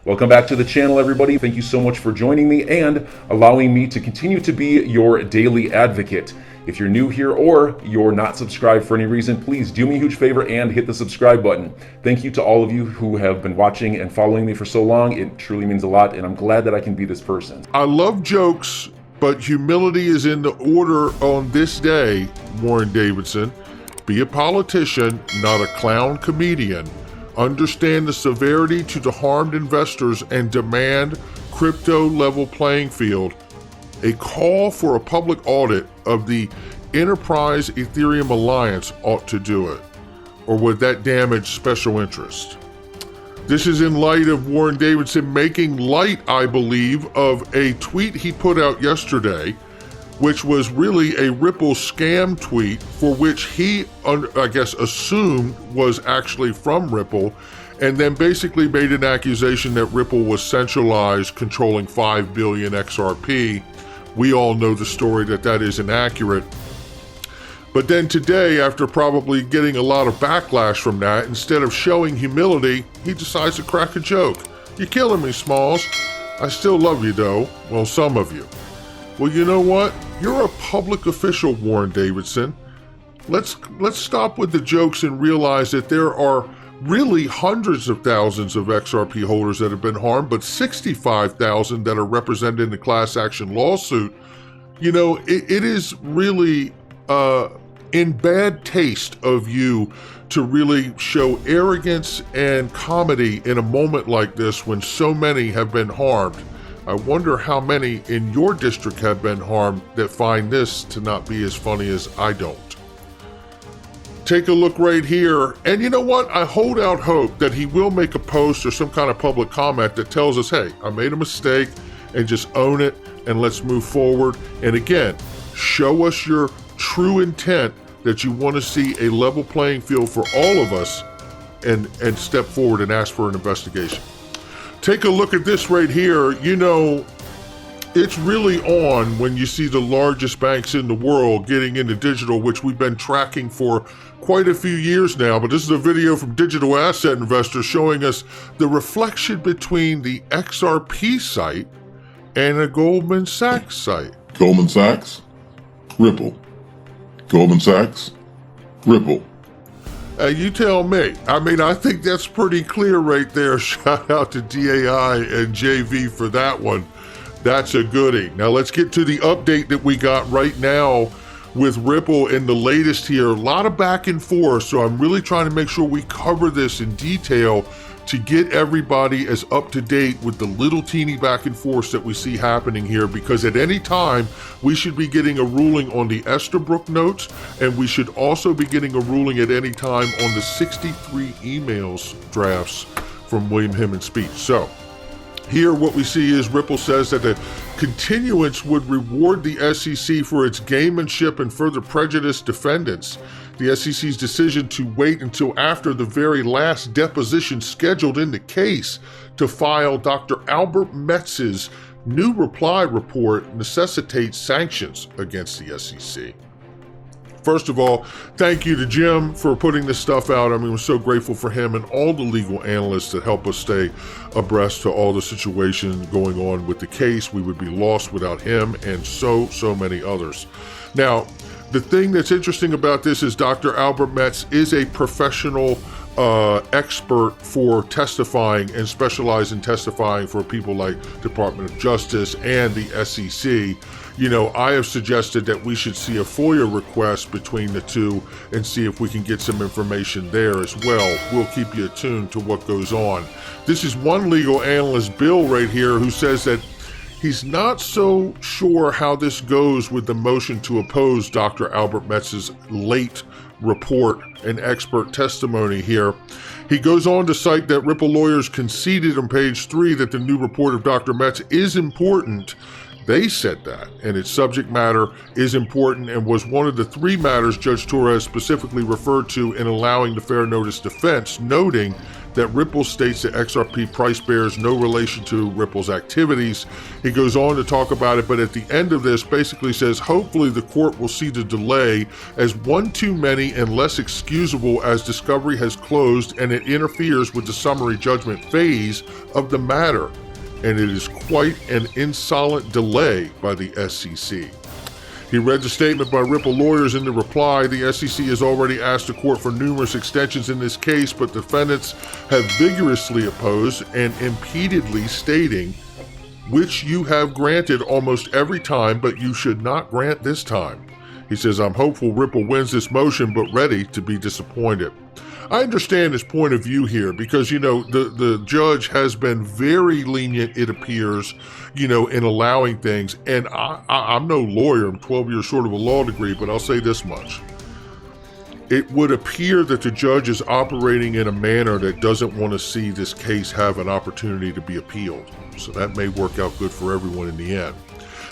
Welcome back to the channel, everybody. Thank you so much for joining me and allowing me to continue to be your daily advocate. If you're new here or you're not subscribed for any reason, please do me a huge favor and hit the subscribe button. Thank you to all of you who have been watching and following me for so long. It truly means a lot, and I'm glad that I can be this person. I love jokes, but humility is in the order on this day, Warren Davidson. Be a politician, not a clown comedian. Understand the severity to the harmed investors and demand crypto level playing field. A call for a public audit of the Enterprise Ethereum Alliance ought to do it. Or would that damage special interest? This is in light of Warren Davidson making light, I believe, of a tweet he put out yesterday, which was really a Ripple scam tweet for which he, I guess, assumed was actually from Ripple, and then basically made an accusation that Ripple was centralized, controlling 5 billion XRP. We all know the story that is inaccurate. But then today, after probably getting a lot of backlash from that, instead of showing humility, he decides to crack a joke. You're killing me, Smalls. I still love you, though. Well, some of you. Well, you know what? You're a public official, Warren Davidson. Let's stop with the jokes and realize that there are really hundreds of thousands of XRP holders that have been harmed, but 65,000 that are represented in the class action lawsuit. You know, it is really in bad taste of you to really show arrogance and comedy in a moment like this when so many have been harmed. I wonder how many in your district have been harmed that find this to not be as funny as I don't. Take a look right here, and you know what? I hold out hope that he will make a post or some kind of public comment that tells us, hey, I made a mistake, and just own it, and let's move forward. And again, show us your true intent that you want to see a level playing field for all of us, and step forward and ask for an investigation. Take a look at this right here. You know, it's really on when you see the largest banks in the world getting into digital, which we've been tracking for quite a few years now. But this is a video from Digital Asset Investor showing us the reflection between the XRP site and a Goldman Sachs site. Goldman Sachs, Ripple. Goldman Sachs, Ripple. You tell me. I mean, I think that's pretty clear right there. Shout out to DAI and JV for that one. That's a goodie. Now let's get to the update that we got right now with Ripple and the latest here. A lot of back and forth, so I'm really trying to make sure we cover this in detail to get everybody as up to date with the little teeny back and forth that we see happening here, because at any time we should be getting a ruling on the Estabrook notes, and we should also be getting a ruling at any time on the 63 emails drafts from William Hemmons' speech. So here what we see is Ripple says that the continuance would reward the SEC for its gamemanship and further prejudice defendants. The SEC's decision to wait until after the very last deposition scheduled in the case to file Dr. Albert Metz's new reply report necessitates sanctions against the SEC. First of all, thank you to Jim for putting this stuff out. I mean, we're so grateful for him and all the legal analysts that help us stay abreast to all the situations going on with the case. We would be lost without him and so many others. Now, the thing that's interesting about this is Dr. Albert Metz is a professional expert for testifying and specialize in testifying for people like Department of Justice and the SEC. You know, I have suggested that we should see a FOIA request between the two and see if we can get some information there as well. We'll keep you attuned to what goes on. This is one legal analyst, Bill, right here, who says that he's not so sure how this goes with the motion to oppose Dr. Albert Metz's late report and expert testimony here. He goes on to cite that Ripple lawyers conceded on page 3 that the new report of Dr. Metz is important. They said that, and its subject matter is important and was one of the 3 matters Judge Torres specifically referred to in allowing the fair notice defense, noting that Ripple states that XRP price bears no relation to Ripple's activities. He goes on to talk about it, but at the end of this basically says, hopefully the court will see the delay as one too many and less excusable as discovery has closed and it interferes with the summary judgment phase of the matter. And it is quite an insolent delay by the SEC. He read the statement by Ripple lawyers in the reply. The SEC has already asked the court for numerous extensions in this case, but defendants have vigorously opposed and impededly stating, which you have granted almost every time, but you should not grant this time. He says, I'm hopeful Ripple wins this motion, but ready to be disappointed. I understand his point of view here because, the judge has been very lenient, it appears, in allowing things. And I'm no lawyer. I'm 12 years short of a law degree, but I'll say this much. It would appear that the judge is operating in a manner that doesn't want to see this case have an opportunity to be appealed. So that may work out good for everyone in the end.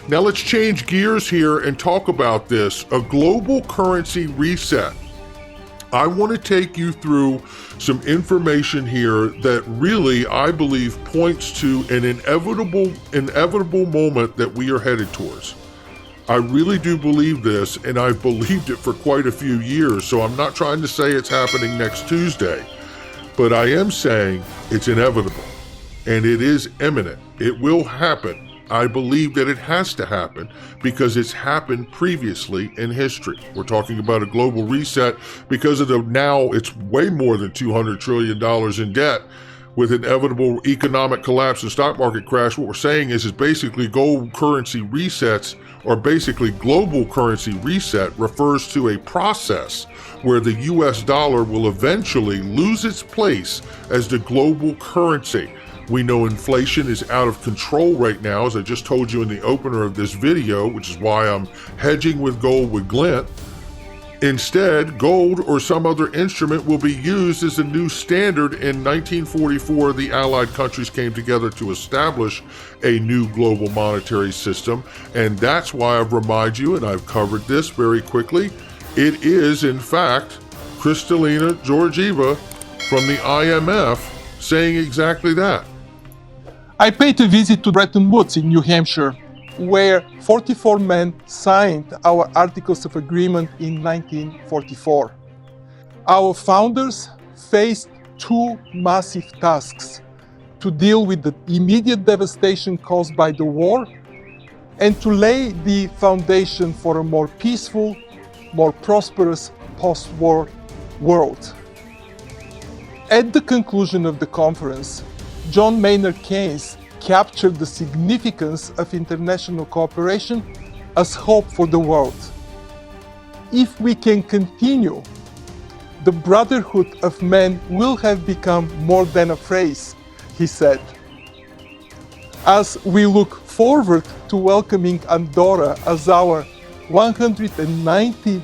Now let's change gears here and talk about this, a global currency reset. I want to take you through some information here that really, I believe, points to an inevitable moment that we are headed towards. I really do believe this, and I've believed it for quite a few years, so I'm not trying to say it's happening next Tuesday, but I am saying it's inevitable, and it is imminent. It will happen. I believe that it has to happen because it's happened previously in history. We're talking about a global reset because of now it's way more than $200 trillion in debt with inevitable economic collapse and stock market crash. What we're saying is basically gold currency resets, or basically global currency reset, refers to a process where the US dollar will eventually lose its place as the global currency. We know inflation is out of control right now, as I just told you in the opener of this video, which is why I'm hedging with gold with Glint. Instead, gold or some other instrument will be used as a new standard. In 1944, the Allied countries came together to establish a new global monetary system, and that's why I've reminded you, and I've covered this very quickly, it is, in fact, Kristalina Georgieva from the IMF saying exactly that. I paid a visit to Bretton Woods in New Hampshire, where 44 men signed our Articles of Agreement in 1944. Our founders faced two massive tasks: to deal with the immediate devastation caused by the war and to lay the foundation for a more peaceful, more prosperous post-war world. At the conclusion of the conference, John Maynard Keynes captured the significance of international cooperation as hope for the world. If we can continue, the brotherhood of men will have become more than a phrase, he said. As we look forward to welcoming Andorra as our 190th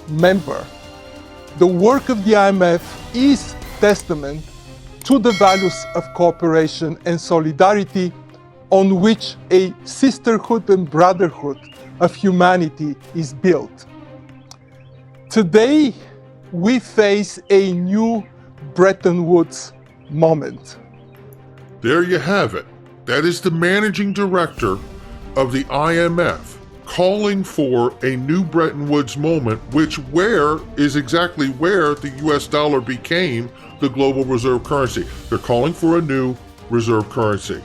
member, the work of the IMF is testament to the values of cooperation and solidarity on which a sisterhood and brotherhood of humanity is built. Today, we face a new Bretton Woods moment. There you have it. That is the managing director of the IMF calling for a new Bretton Woods moment, which is exactly where the US dollar became the global reserve currency. They're calling for a new reserve currency.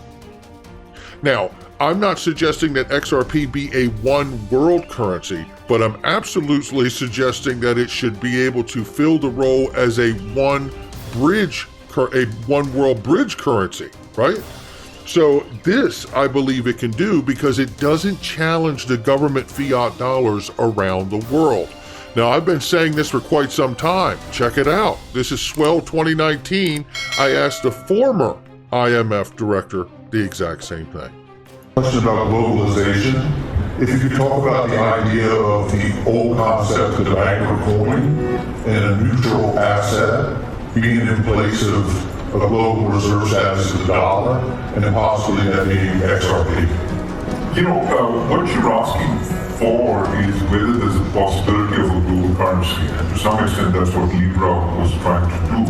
Now, I'm not suggesting that XRP be a one world currency, but I'm absolutely suggesting that it should be able to fill the role as a one world bridge currency, right? So this, I believe it can do because it doesn't challenge the government fiat dollars around the world. Now, I've been saying this for quite some time. Check it out. This is Swell 2019. I asked the former IMF director the exact same thing. Question about globalization. If you could talk about the idea of the old concept of anchor coin and a neutral asset being in place of a global reserve status of the dollar, and possibly that being XRP. What you're asking for is whether there's a possibility of a global currency, and to some extent that's what Libra was trying to do.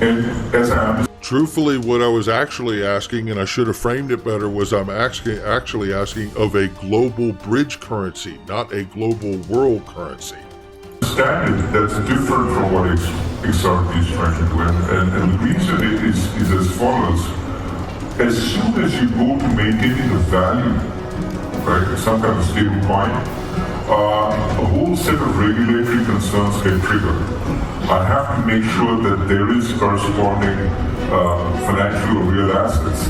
And as I understand, Truthfully, what I was actually asking, and I should have framed it better, was I'm actually asking of a global bridge currency, not a global world currency. standard that's different from what XRP is trying to do. And the reason is as follows. As soon as you go to maintaining the value, right, some kind of stable coin, a whole set of regulatory concerns get triggered. I have to make sure that there is corresponding financial or real assets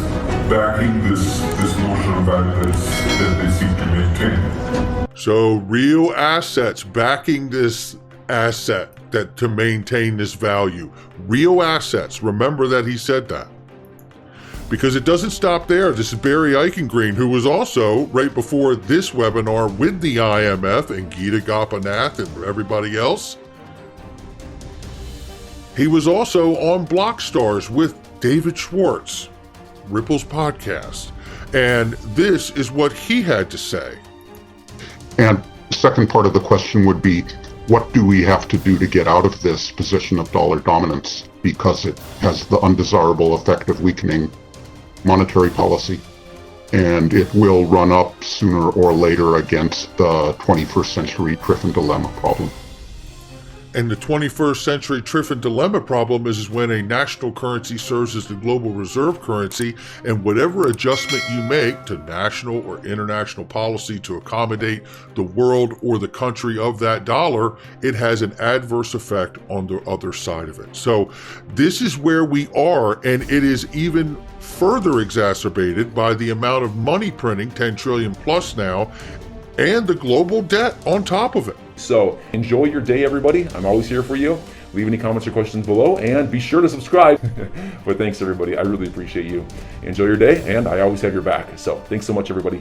backing this notion of value that they seek to maintain. So real assets backing this asset to maintain this value. Real assets. Remember that he said that. Because it doesn't stop there. This is Barry Eichengreen, who was also, right before this webinar, with the IMF and Geeta Gopinath and everybody else. He was also on Blockstars with David Schwartz, Ripple's podcast. And this is what he had to say. And the second part of the question would be, what do we have to do to get out of this position of dollar dominance? Because it has the undesirable effect of weakening monetary policy, and it will run up sooner or later against the 21st century Triffin dilemma problem. And the 21st century Triffin dilemma problem is when a national currency serves as the global reserve currency, and whatever adjustment you make to national or international policy to accommodate the world or the country of that dollar, it has an adverse effect on the other side of it. So this is where we are, and it is even further exacerbated by the amount of money printing, 10 trillion plus now, and the global debt on top of it. So enjoy your day, everybody. I'm always here for you. Leave any comments or questions below, and be sure to subscribe. But thanks, everybody. I really appreciate you. Enjoy your day, and I always have your back. So thanks so much, everybody.